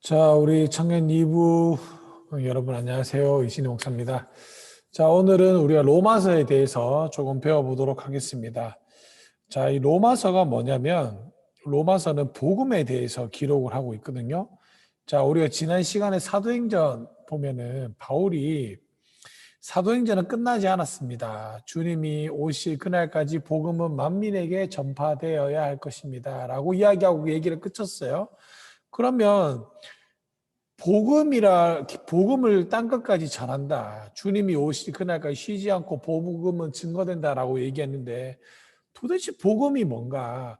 자, 우리 청년 2부 여러분 안녕하세요. 이신희 목사입니다. 자, 오늘은 우리가 로마서에 대해서 조금 배워보도록 하겠습니다. 자, 이 로마서가 뭐냐면 로마서는 복음에 대해서 기록을 하고 있거든요. 자, 우리가 지난 시간에 사도행전 보면은 바울이 사도행전은 끝나지 않았습니다. 주님이 오실 그날까지 복음은 만민에게 전파되어야 할 것입니다. 라고 이야기하고 얘기를 끝쳤어요. 그러면 복음을 땅 끝까지 전한다. 주님이 오실 그날까지 쉬지 않고 복음은 증거된다라고 얘기했는데 도대체 복음이 뭔가?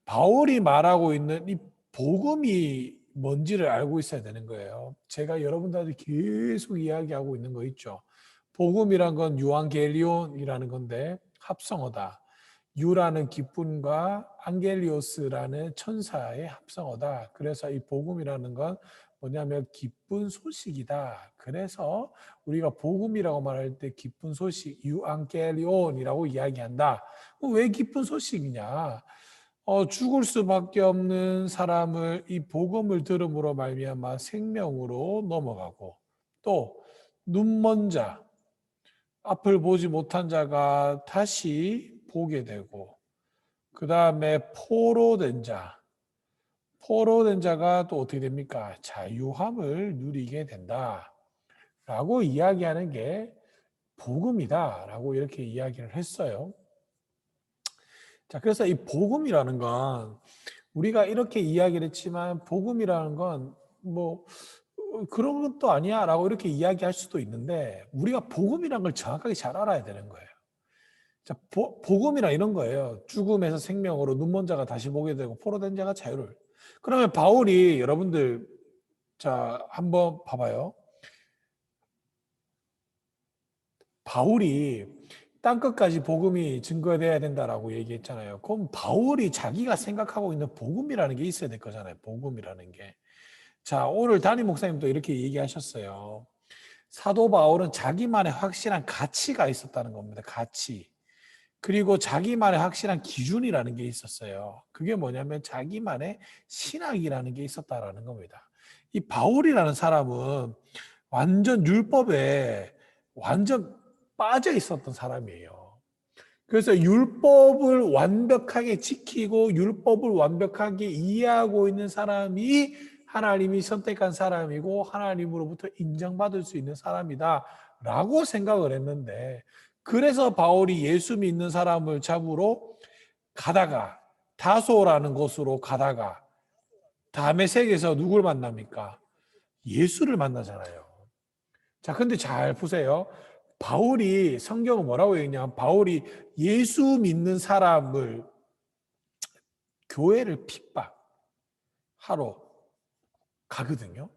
바울이 말하고 있는 이 복음이 뭔지를 알고 있어야 되는 거예요. 제가 여러분들한테 계속 이야기하고 있는 거 있죠. 복음이란 건 유앙겔리온이라는 건데 합성어다. 유라는 기쁨과 안겔리오스라는 천사의 합성어다. 그래서 이 복음이라는 건 뭐냐면 기쁜 소식이다. 그래서 우리가 복음이라고 말할 때 기쁜 소식, 유앙겔리온이라고 이야기한다. 왜 기쁜 소식이냐? 죽을 수밖에 없는 사람을 이 복음을 들음으로 말미암아 생명으로 넘어가고 또 눈먼 자, 앞을 보지 못한 자가 다시 보게 되고 그 다음에 포로된 자가 또 어떻게 됩니까? 자유함을 누리게 된다라고 이야기하는 게 복음이다라고 이렇게 이야기를 했어요. 자, 그래서 이 복음이라는 건 우리가 이렇게 이야기를 했지만 복음이라는 건 뭐 그런 것도 아니야라고 이렇게 이야기할 수도 있는데 우리가 복음이라는 걸 정확하게 잘 알아야 되는 거예요. 자, 복음이란 이런 거예요. 죽음에서 생명으로 눈먼 자가 다시 보게 되고 포로된 자가 자유를. 그러면 바울이 여러분들 자 한번 봐봐요. 바울이 땅끝까지 복음이 증거돼야 된다라고 얘기했잖아요. 그럼 바울이 자기가 생각하고 있는 복음이라는 게 있어야 될 거잖아요. 복음이라는 게. 자, 오늘 담임 목사님도 이렇게 얘기하셨어요. 사도 바울은 자기만의 확실한 가치가 있었다는 겁니다. 가치. 그리고 자기만의 확실한 기준이라는 게 있었어요. 그게 뭐냐면 자기만의 신학이라는 게 있었다라는 겁니다. 이 바울이라는 사람은 완전 율법에 완전 빠져 있었던 사람이에요. 그래서 율법을 완벽하게 지키고 율법을 완벽하게 이해하고 있는 사람이 하나님이 선택한 사람이고 하나님으로부터 인정받을 수 있는 사람이다 라고 생각을 했는데 그래서 바울이 예수 믿는 사람을 잡으러 가다가 다소라는 곳으로 가다가 다메섹에서 누굴 만납니까? 예수를 만나잖아요. 자, 근데 잘 보세요. 바울이 성경은 뭐라고 얘기하냐면 바울이 예수 믿는 사람을 교회를 핍박하러 가거든요.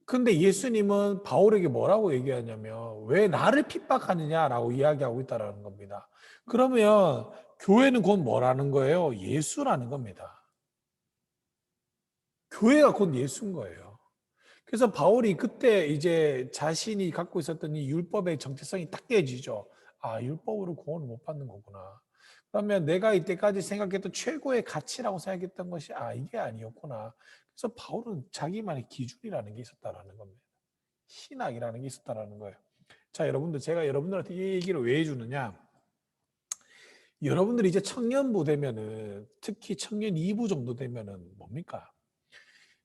근데 예수님은 바울에게 뭐라고 얘기하냐면 왜 나를 핍박하느냐라고 이야기하고 있다는 겁니다. 그러면 교회는 곧 뭐라는 거예요? 예수라는 겁니다. 교회가 곧 예수인 거예요. 그래서 바울이 그때 이제 자신이 갖고 있었던 이 율법의 정체성이 딱 깨지죠. 아, 율법으로 구원을 못 받는 거구나. 그러면 내가 이때까지 생각했던 최고의 가치라고 생각했던 것이 이게 아니었구나. 그래서 바울은 자기만의 기준이라는 게 있었다라는 겁니다. 신학이라는 게 있었다라는 거예요. 자, 여러분들 제가 여러분들한테 이 얘기를 왜 해주느냐? 여러분들이 이제 청년부 되면은 특히 청년 2부 정도 되면은 뭡니까?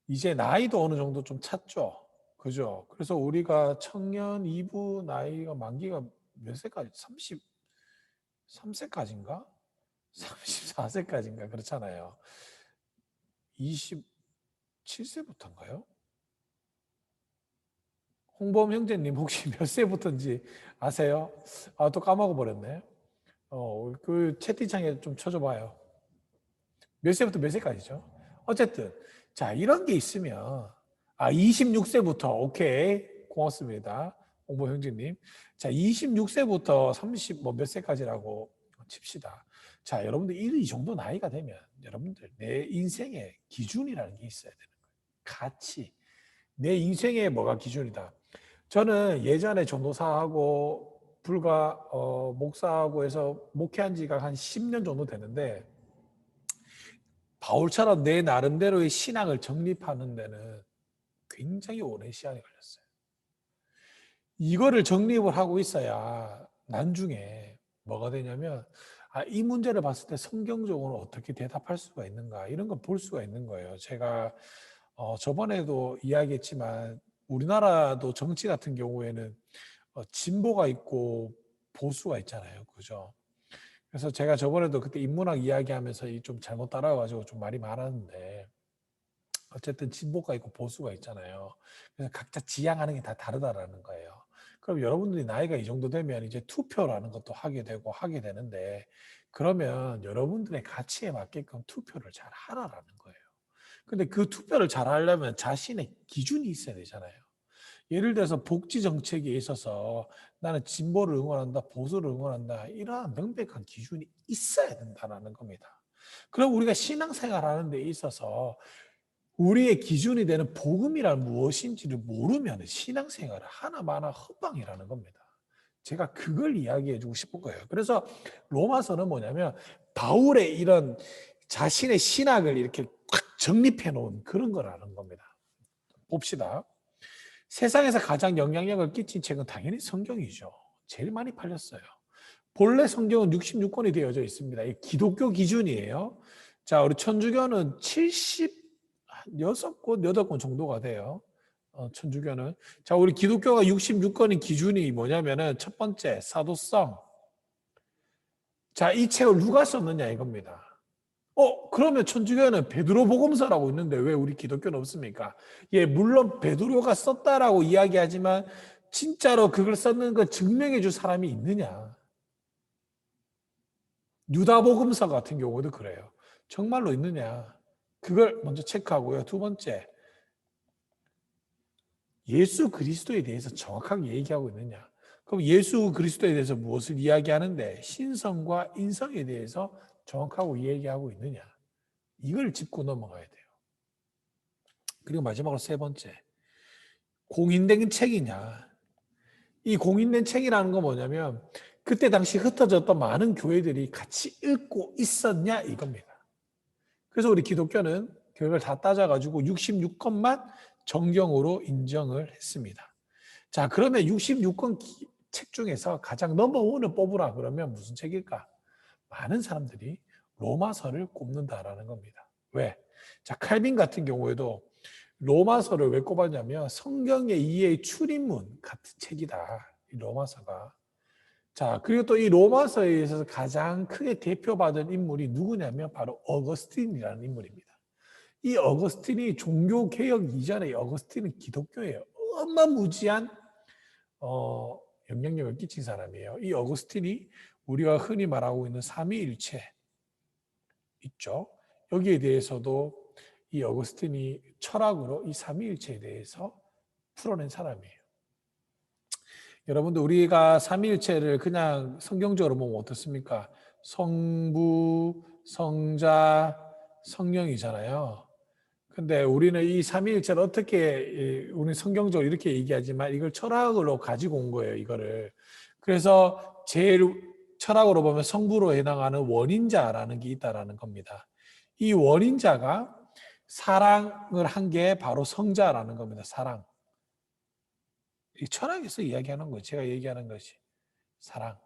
이제 나이도 어느 정도 좀 찼죠. 그죠? 그래서 우리가 청년 2부 나이가 만기가 몇 세까지? 33세까지인가? 34세까지인가? 그렇잖아요. 27세부터인가요? 홍범 형제님 혹시 몇 세부터인지 아세요? 또 까먹어 버렸네. 그 채팅창에 좀 쳐줘봐요. 몇 세부터 몇 세까지죠? 어쨌든 자 이런 게 있으면 26세부터 오케이 고맙습니다. 홍보 형제님. 자 26세부터 30 뭐 몇 세까지라고 칩시다. 자 여러분들 이 정도 나이가 되면 여러분들 내 인생의 기준이라는 게 있어야 되는 거예요. 가치. 내 인생의 뭐가 기준이다. 저는 예전에 전도사하고 불과 목사하고 해서 목회한 지가 한 10년 정도 되는데 바울처럼 내 나름대로의 신앙을 정립하는 데는 굉장히 오랜 시간이 걸렸어요. 이거를 정립을 하고 있어야 나중에 뭐가 되냐면 이 문제를 봤을 때 성경적으로 어떻게 대답할 수가 있는가 이런 걸 볼 수가 있는 거예요. 제가 저번에도 이야기했지만 우리나라도 정치 같은 경우에는 진보가 있고 보수가 있잖아요. 그죠? 그래서 제가 저번에도 그때 인문학 이야기하면서 좀 잘못 따라와가지고 좀 말이 많았는데 어쨌든 진보가 있고 보수가 있잖아요. 그래서 각자 지향하는 게 다 다르다라는 거예요. 그럼 여러분들이 나이가 이 정도 되면 이제 투표라는 것도 하게 되고 하게 되는데 그러면 여러분들의 가치에 맞게끔 투표를 잘 하라라는 거예요. 근데 그 투표를 잘 하려면 자신의 기준이 있어야 되잖아요. 예를 들어서 복지 정책에 있어서 나는 진보를 응원한다, 보수를 응원한다, 이러한 명백한 기준이 있어야 된다는 겁니다. 그럼 우리가 신앙생활 하는 데 있어서 우리의 기준이 되는 복음이란 무엇인지를 모르면 신앙생활을 하나마나 헛방이라는 겁니다. 제가 그걸 이야기해 주고 싶은 거예요. 그래서 로마서는 뭐냐면 바울의 이런 자신의 신학을 이렇게 꽉 정립해 놓은 그런 거라는 겁니다. 봅시다. 세상에서 가장 영향력을 끼친 책은 당연히 성경이죠. 제일 많이 팔렸어요. 본래 성경은 66권이 되어져 있습니다. 이 기독교 기준이에요. 자, 우리 천주교는 76권, 8권 정도가 돼요. 천주교는. 자, 우리 기독교가 66권의 기준이 뭐냐면은 첫 번째, 사도성. 자, 이 책을 누가 썼느냐 이겁니다. 그러면 천주교는 베드로 복음서라고 있는데 왜 우리 기독교는 없습니까? 예, 물론 베드로가 썼다라고 이야기하지만 진짜로 그걸 썼는 걸 증명해 줄 사람이 있느냐? 유다 복음서 같은 경우도 그래요. 정말로 있느냐? 그걸 먼저 체크하고요. 두 번째, 예수 그리스도에 대해서 정확하게 얘기하고 있느냐? 그럼 예수 그리스도에 대해서 무엇을 이야기하는데 신성과 인성에 대해서 정확하고 얘기하고 있느냐? 이걸 짚고 넘어가야 돼요. 그리고 마지막으로 세 번째, 공인된 책이냐? 이 공인된 책이라는 건 뭐냐면 그때 당시 흩어졌던 많은 교회들이 같이 읽고 있었냐 이겁니다. 그래서 우리 기독교는 그걸 다 따져가지고 66권만 정경으로 인정을 했습니다. 자, 그러면 66권 책 중에서 가장 넘버원을 뽑으라 그러면 무슨 책일까? 많은 사람들이 로마서를 꼽는다라는 겁니다. 왜? 자, 칼빈 같은 경우에도 로마서를 왜 꼽았냐면 성경의 이해의 출입문 같은 책이다. 이 로마서가. 자, 그리고 또 이 로마서에 있어서 가장 크게 대표받은 인물이 누구냐면 바로 어거스틴이라는 인물입니다. 이 어거스틴이 종교개혁 이전에 어거스틴은 기독교예요. 어마무지한 영향력을 끼친 사람이에요. 이 어거스틴이 우리가 흔히 말하고 있는 삼위일체 있죠. 여기에 대해서도 이 어거스틴이 철학으로 이 삼위일체에 대해서 풀어낸 사람이에요. 여러분들 우리가 삼위일체를 그냥 성경적으로 보면 어떻습니까? 성부, 성자, 성령이잖아요. 근데 우리는 이 삼위일체를 어떻게 우리 성경적으로 이렇게 얘기하지만 이걸 철학으로 가지고 온 거예요, 이거를. 그래서 제일 철학으로 보면 성부로 해당하는 원인자라는 게 있다라는 겁니다. 이 원인자가 사랑을 한 게 바로 성자라는 겁니다. 사랑. 이 철학에서 이야기하는 거예요. 제가 얘기하는 것이 사랑.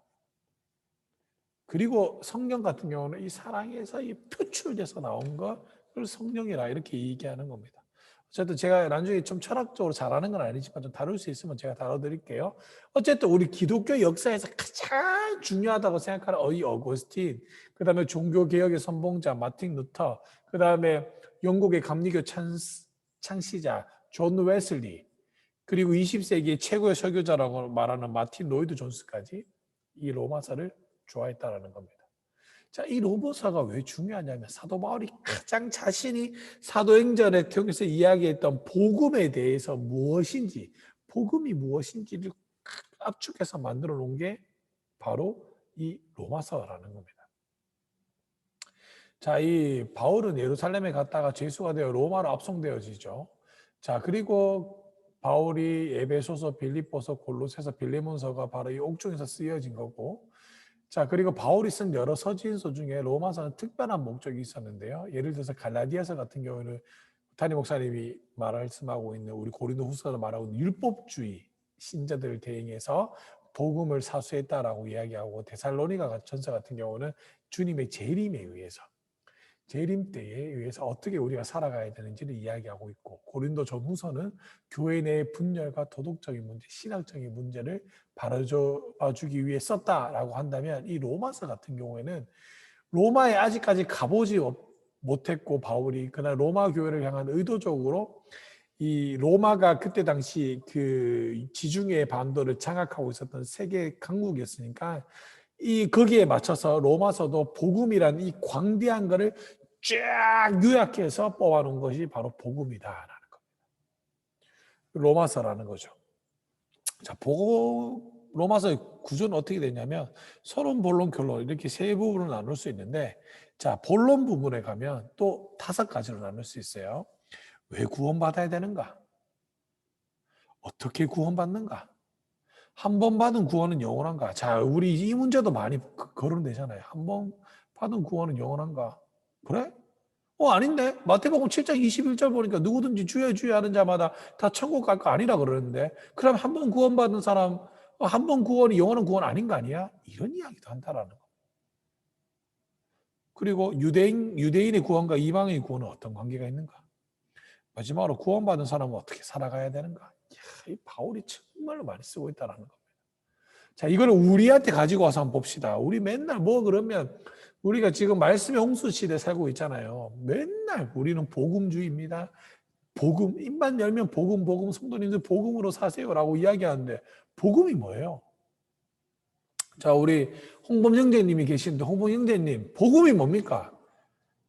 그리고 성경 같은 경우는 이 사랑에서 이 표출돼서 나온 것을 성령이라 이렇게 얘기하는 겁니다. 어쨌든 제가 나중에 좀 철학적으로 잘하는 건 아니지만 좀 다룰 수 있으면 제가 다뤄드릴게요. 어쨌든 우리 기독교 역사에서 가장 중요하다고 생각하는 이 어거스틴, 그 다음에 종교개혁의 선봉자 마틴 루터, 그 다음에 영국의 감리교 창시자 존 웨슬리, 그리고 20세기의 최고의 설교자라고 말하는 마틴 로이드 존스까지 이 로마서를 좋아했다라는 겁니다. 자, 이 로마서가 왜 중요하냐면 사도 바울이 가장 자신이 사도행전에 통해서 이야기했던 복음에 대해서 무엇인지, 복음이 무엇인지를 압축해서 만들어 놓은 게 바로 이 로마서라는 겁니다. 자, 이 바울은 예루살렘에 갔다가 죄수가 되어 로마로 압송되어지죠. 자, 그리고 바울이 에베소서, 빌립보서, 골로새서, 빌레몬서가 바로 이 옥중에서 쓰여진 거고, 자, 그리고 바울이 쓴 여러 서신서 중에 로마서는 특별한 목적이 있었는데요. 예를 들어서 갈라디아서 같은 경우는 담임 목사님이 말씀하고 있는 우리 고린도후서로 말하고 있는 율법주의 신자들을 대행해서 복음을 사수했다라고 이야기하고 데살로니가 전서 같은 경우는 주님의 재림에 의해서 재림 때에 의해서 어떻게 우리가 살아가야 되는지를 이야기하고 있고 고린도 전후서는 교회 내의 분열과 도덕적인 문제, 신학적인 문제를 바로잡아주기 위해 썼다라고 한다면 이 로마서 같은 경우에는 로마에 아직까지 가보지 못했고 바울이 그러나 로마 교회를 향한 의도적으로 이 로마가 그때 당시 그 지중해 반도를 장악하고 있었던 세계 강국이었으니까 이 거기에 맞춰서 로마서도 복음이라는 이 광대한 거를 쫙 요약해서 뽑아놓은 것이 바로 복음이다라는 겁니다. 로마서라는 거죠. 자, 로마서의 구조는 어떻게 되냐면 서론, 본론, 결론 이렇게 세 부분으로 나눌 수 있는데 자, 본론 부분에 가면 또 5가지로 나눌 수 있어요. 왜 구원받아야 되는가? 어떻게 구원받는가? 한 번 받은 구원은 영원한가? 자, 우리 이 문제도 많이 거론되잖아요. 한 번 받은 구원은 영원한가? 그래? 아닌데? 마태복음 7장 21절 보니까 누구든지 주여 주여 하는 자마다 다 천국 갈 거 아니라 그러는데 그럼 한 번 구원받은 사람 한 번 구원이 영원한 구원 아닌 거 아니야? 이런 이야기도 한다라는 거. 그리고 유대인의 구원과 이방인의 구원은 어떤 관계가 있는가? 마지막으로 구원받은 사람은 어떻게 살아가야 되는가? 이 바울이 정말로 많이 쓰고 있다는 겁니다. 자, 이거를 우리한테 가지고 와서 한번 봅시다. 우리 맨날 그러면 우리가 지금 말씀의 홍수 시대에 살고 있잖아요. 맨날 우리는 복음주의입니다. 복음, 입만 열면 복음, 성도님들 복음으로 사세요라고 이야기하는데 복음이 뭐예요? 자, 우리 홍범 형제님이 계시는데 홍범 형제님, 복음이 뭡니까?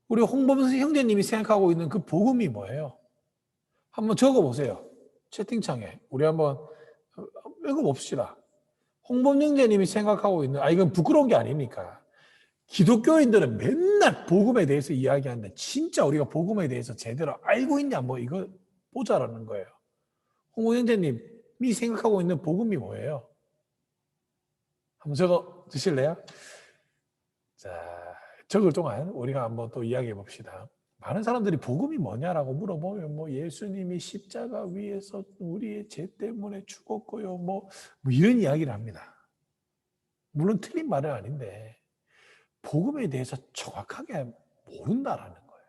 우리 홍범 형제님이 생각하고 있는 그 복음이 뭐예요? 한번 적어보세요. 채팅창에. 우리 한번 읽어봅시다. 홍범 형제님이 생각하고 있는, 이건 부끄러운 게 아니니까. 기독교인들은 맨날 복음에 대해서 이야기하는데 진짜 우리가 복음에 대해서 제대로 알고 있냐 이거 보자라는 거예요. 홍범 형제님이 생각하고 있는 복음이 뭐예요? 한번 적어 주실래요? 자, 적을 동안 우리가 한번 또 이야기해 봅시다. 많은 사람들이 복음이 뭐냐라고 물어보면 예수님이 십자가 위에서 우리의 죄 때문에 죽었고요. 이런 이야기를 합니다. 물론 틀린 말은 아닌데 복음에 대해서 정확하게 모른다라는 거예요.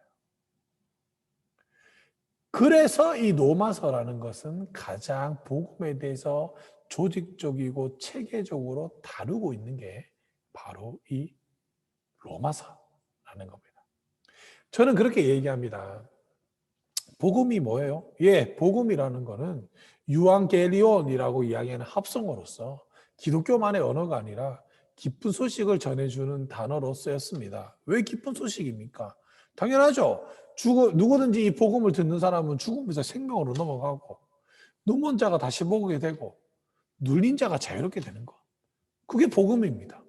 그래서 이 로마서라는 것은 가장 복음에 대해서 조직적이고 체계적으로 다루고 있는 게 바로 이 로마서라는 겁니다. 저는 그렇게 얘기합니다. 복음이 뭐예요? 복음이라는 거는 유앙겔리온이라고 이야기하는 합성어로서 기독교만의 언어가 아니라 기쁜 소식을 전해주는 단어로 쓰였습니다. 왜 기쁜 소식입니까? 당연하죠. 누구든지 이 복음을 듣는 사람은 죽음에서 생명으로 넘어가고 눈먼 자가 다시 보게 되고 눌린 자가 자유롭게 되는 것. 그게 복음입니다.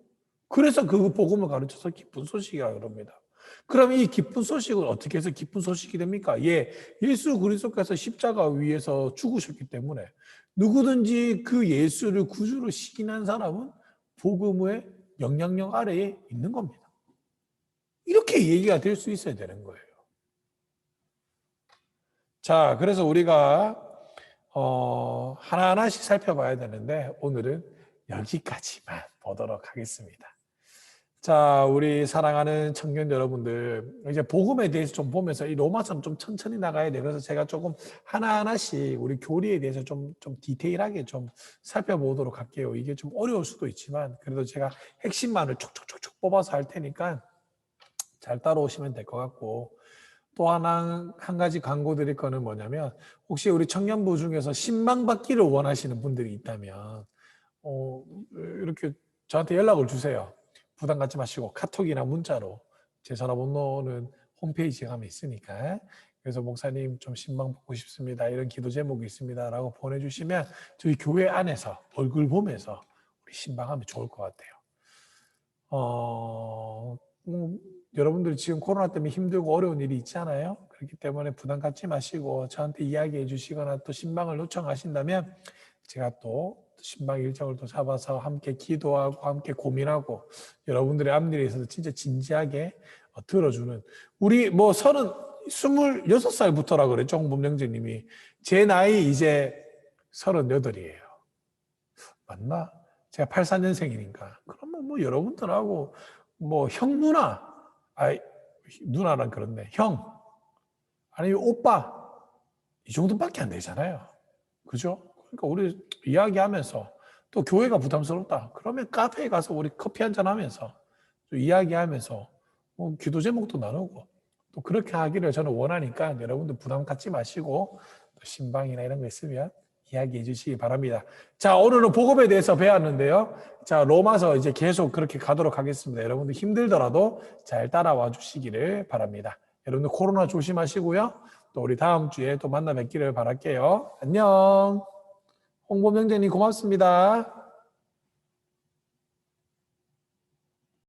그래서 그 복음을 가르쳐서 기쁜 소식이라고 그럽니다. 그럼 이 기쁜 소식을 어떻게 해서 기쁜 소식이 됩니까? 예수 그리스도께서 십자가 위에서 죽으셨기 때문에 누구든지 그 예수를 구주로 시인한 사람은 복음의 영향력 아래에 있는 겁니다. 이렇게 얘기가 될 수 있어야 되는 거예요. 자, 그래서 우리가 하나하나씩 살펴봐야 되는데 오늘은 여기까지만 보도록 하겠습니다. 자, 우리 사랑하는 청년 여러분들, 이제 복음에 대해서 좀 보면서 이 로마서는 좀 천천히 나가야 돼. 그래서 제가 조금 하나하나씩 우리 교리에 대해서 좀 디테일하게 좀 살펴보도록 할게요. 이게 좀 어려울 수도 있지만 그래도 제가 핵심만을 촉촉촉촉 뽑아서 할 테니까 잘 따라오시면 될 것 같고, 또 한 가지 광고 드릴 거는 뭐냐면 혹시 우리 청년부 중에서 신방받기를 원하시는 분들이 있다면 이렇게 저한테 연락을 주세요. 부담 갖지 마시고 카톡이나 문자로 제 전화번호는 홈페이지에 가면 있으니까 그래서 목사님 좀 신방 받고 싶습니다. 이런 기도 제목이 있습니다. 라고 보내주시면 저희 교회 안에서 얼굴 보면서 우리 신방하면 좋을 것 같아요. 여러분들이 지금 코로나 때문에 힘들고 어려운 일이 있잖아요. 그렇기 때문에 부담 갖지 마시고 저한테 이야기해 주시거나 또 신방을 요청하신다면 제가 또 신방 일정을 또 잡아서 함께 기도하고 함께 고민하고 여러분들의 앞일에 있어서 진짜 진지하게 들어주는 우리 26살부터라 그랬죠. 홍범영재님이. 제 나이 이제 38이에요. 맞나? 제가 84년생이니까. 그러면 뭐 여러분들하고 뭐 형 누나, 누나란 그렇네. 형, 아니면 오빠, 이 정도밖에 안 되잖아요. 그죠? 그러니까 우리 이야기하면서 또 교회가 부담스럽다. 그러면 카페에 가서 우리 커피 한잔 하면서 또 이야기하면서 뭐 기도 제목도 나누고 또 그렇게 하기를 저는 원하니까 여러분들 부담 갖지 마시고 또 신방이나 이런 거 있으면 이야기해 주시기 바랍니다. 자, 오늘은 복음에 대해서 배웠는데요. 자, 로마서 이제 계속 그렇게 가도록 하겠습니다. 여러분들 힘들더라도 잘 따라와 주시기를 바랍니다. 여러분들 코로나 조심하시고요. 또 우리 다음 주에 또 만나 뵙기를 바랄게요. 안녕. 홍범영재님 고맙습니다.